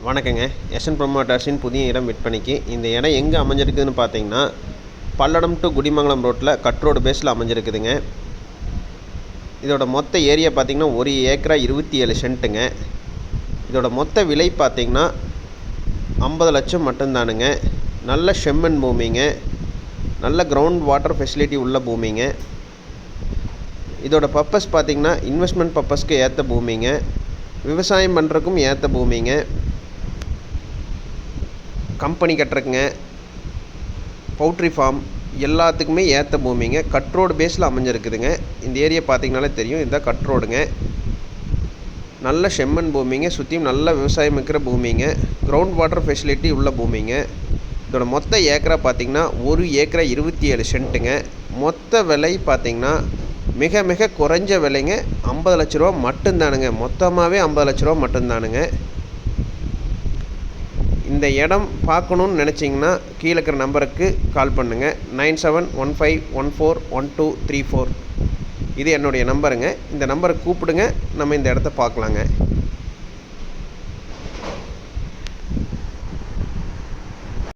வணக்கங்க. எஸ்என் ப்ரொமோட்டர்ஸின் புதிய இடம் விற்பனைக்கு. இந்த இடம் எங்கே அமைஞ்சிருக்குதுன்னு பார்த்தீங்கன்னா, பல்லடம் டு குடிமங்கலம் ரோட்டில் கட் ரோடு பேஸில் அமைஞ்சிருக்குதுங்க. இதோட மொத்த ஏரியா பார்த்திங்கன்னா 1 ஏக்கரா 27 சென்ட்டுங்க. இதோட மொத்த விலை பார்த்திங்கன்னா 50 லட்சம் மட்டும்தானுங்க. நல்ல செம்மண் பூமிங்க, நல்ல கிரவுண்ட் வாட்டர் ஃபெசிலிட்டி உள்ள பூமிங்க. இதோட பர்பஸ் பார்த்திங்கன்னா இன்வெஸ்ட்மெண்ட் பர்பஸ்க்கு ஏற்ற பூமிங்க, விவசாயம் பண்ணுறதுக்கும் ஏற்ற பூமிங்க, கம்பெனி கட்டுறக்குங்க, பவுட்ரி ஃபார்ம் எல்லாத்துக்குமே ஏற்ற பூமிங்க. கட் ரோடு பேஸில் அமைஞ்சிருக்குதுங்க. இந்த ஏரியா பார்த்திங்கனாலே தெரியும், இதுதான் கட் ரோடுங்க. நல்ல செம்மண் பூமிங்க, சுற்றியும் நல்ல விவசாயம் இருக்கிற பூமிங்க, கிரவுண்ட் வாட்டர் ஃபெசிலிட்டி உள்ள பூமிங்க. இதோட மொத்த ஏக்கரா பார்த்திங்கன்னா 1 ஏக்கரா 27 சென்ட்டுங்க. மொத்த விலை பார்த்திங்கன்னா மிக மிக குறைஞ்ச விலைங்க, 50 லட்ச ரூபா மட்டும்தானுங்க. மொத்தமாகவே 50 லட்ச ரூபா மட்டும்தானுங்க. இந்த இடம் பார்க்கணுன்னு நினச்சிங்கன்னா கீழே இருக்கிற நம்பருக்கு கால் பண்ணுங்கள். 9715141234. இது என்னுடைய நம்பருங்க. இந்த நம்பரை கூப்பிடுங்க, நம்ம இந்த இடத்த பார்க்கலாங்க.